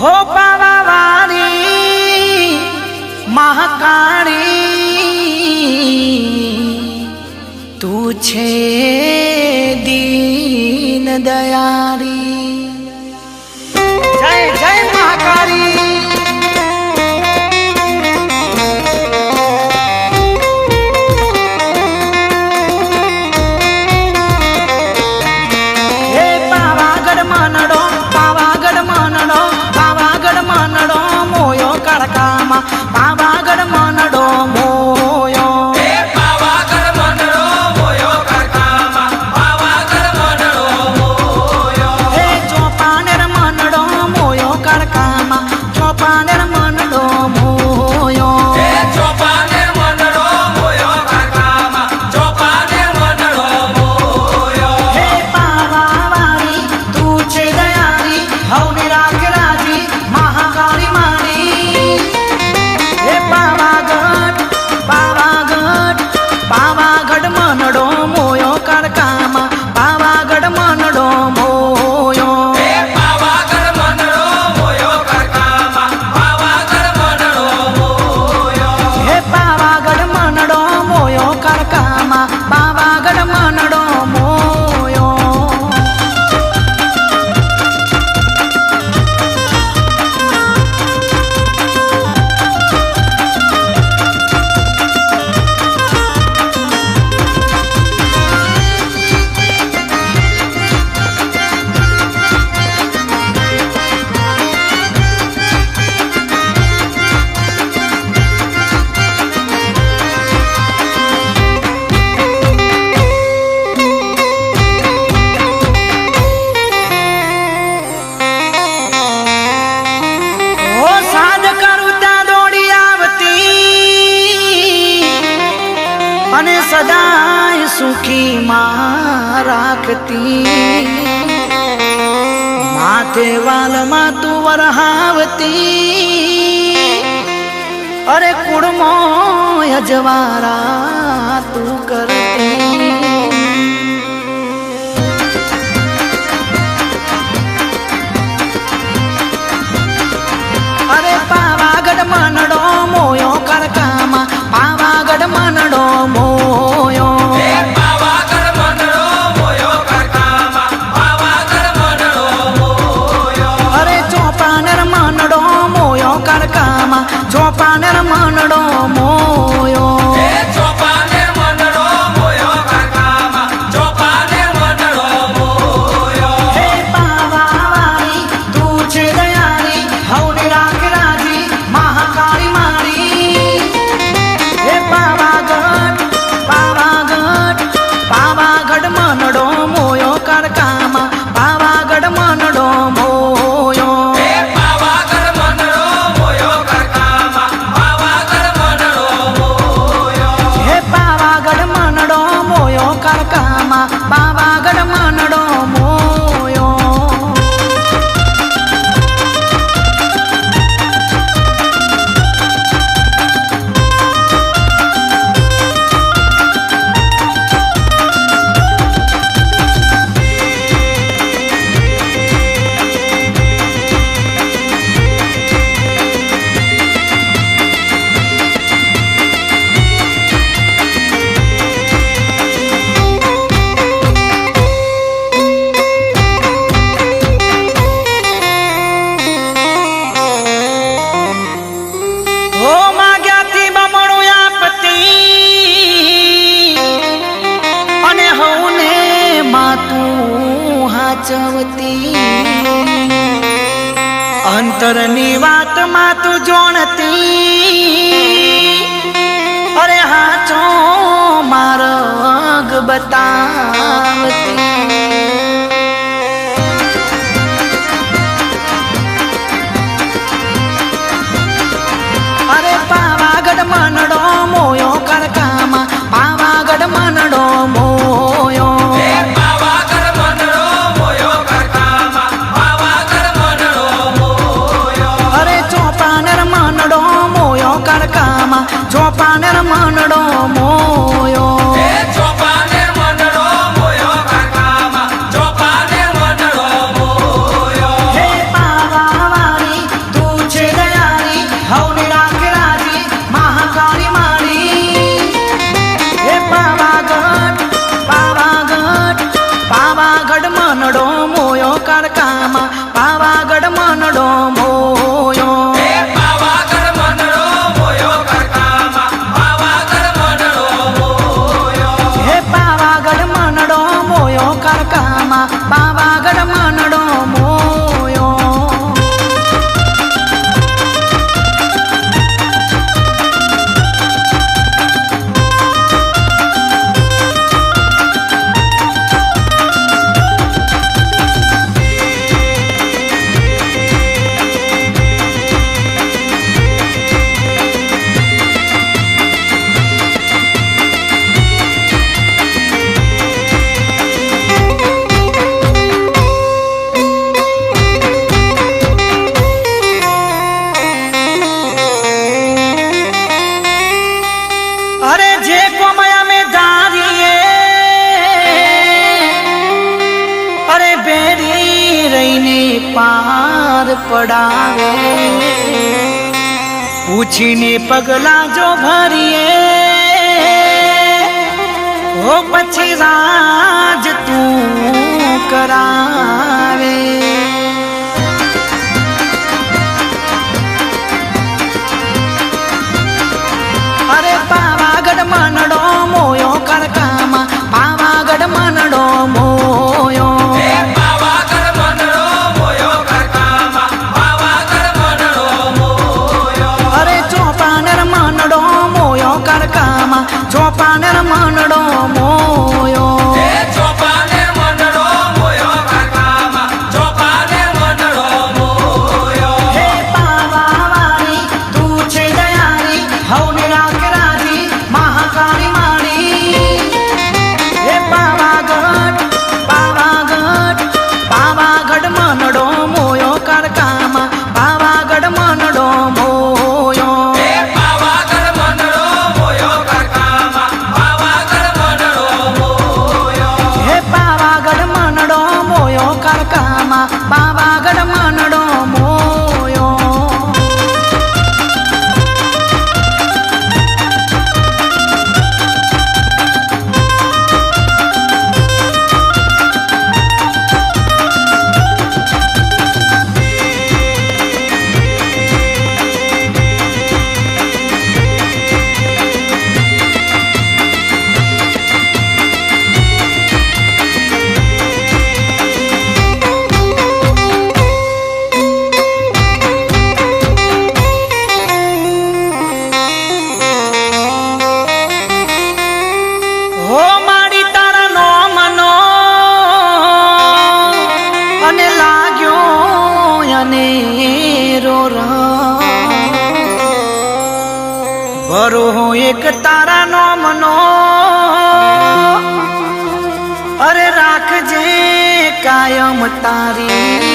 हो पावावारी महाकाली तू छे दीन दयारी। जय जय महाकाली। पावागढ़ मनडो मोयो पावागढ़ मनडो मोयो करकामा पावागढ़ मनडो मोयो हे चौपानेर मनडो मोयो करकामा चौपानेर मनडो मोयो हे चौपानेर मनडो मोयो करकामा चौपानेर मनडो मोयो हे पावावारी तू छे दयारी हवनी राख राजी महाकाली मारी। पावागढ़ मनडो मोयो करकामा पावागढ़ मनडो मोयो पावागढ़ मनडो मोयो करकामा पावागढ़ मनडो मोयो हे पावागढ़ मनडो मोयो करकामा पावागढ़ मनडो मोयो। અને સદાય સુખી માં રાખતી માથે વાલમાં તું વરહાવતી અરે કુળમો અજવારા તું કરતી। અરે પાવાગઢ મનડો મોયો કરકામાં પાવાગઢ મનડો મોયો પાવાગઢ मनडो मोयो करकामा पावागढ़ मनडो मोयो અરે ચોપાનેર મનડો મોયો કરકામાં ચોપાનેર મનડો મોયો चौपानेर मनडो मोयो करकामा चौपानेर मनडो मोयो હે પાવાવારી તું છે દયારી હવની રાખ રાજી મહાકાળી મારી। હે પાવાગઢ પાવાગઢ મનડો મોયો કરકામાં પાવાગઢ મનડો મોયો पावागढ़ मनडो मोयो करकामा पावागढ़ मनडो मोयो હે પાવાગઢ મનડો મોયો કરકામાં પાવાગઢ મનડો મોયો। અંતરની વાતમાં તું જોણતી અરે હાચો માર્ગ બતાવતી। અરે પાવાગઢ મનડો મોયો કરકામાં પાવાગઢ મનડો મોયો पावागढ़ मनडो मोयो करकामा पावागढ़ मनडो मोयो અરે ચોપાનેર મનડો મોયો કરકામાં ચોપાનેર મનડો મોયો चौपानेर मनडो मोयो करकामा चौपानेर मनडो मोयो હે પાવાવારી પાવાગઢ મનડો મોયો હે પાવાગઢ મનડો મોયો કરકામાં પાવાગઢ મનડો મોયો હે પાવાગઢ મનડો મોયો કરકામાં પાવાગઢ મનડો મોયો अरे जे को माया में दारिए अरे बेरी रहीने पार पड़ावे पूछीने पगला जो भरिए हो पछी राज तू करावे अरे पावागढ़ मनडो मोयो करकामा पावागढ़ मनडो मोयो હે પાવાગઢ મનડો મોયો કરકામાં પાવાગઢ મનડો મોયો अरे चौपानर मनडो मोयो करकामा चौपानर मनडो मोयो હે ચોપાને મનડો મોયો કરકામાં ચોપાને મનડો મોયો हे पावावारी तू छे दयारी हवने राख राजी महाकाली माड़ी हे पावागढ़ पावागढ़ पावागढ़ मनडो मोयो करकामा पावागढ़ मनडो मोयो હે પાવાગઢ મનડો મોયો કરકામાં પાવાગઢ મનડો મોયો हे पावागढ़ मनडो मोयो करकामा पावागढ़ मनडो मोयो हो माड़ी तारा नो मनो अने लाग्यो अने रो भरो हो एक तारा नो मनो अरे राख जे कायम तारी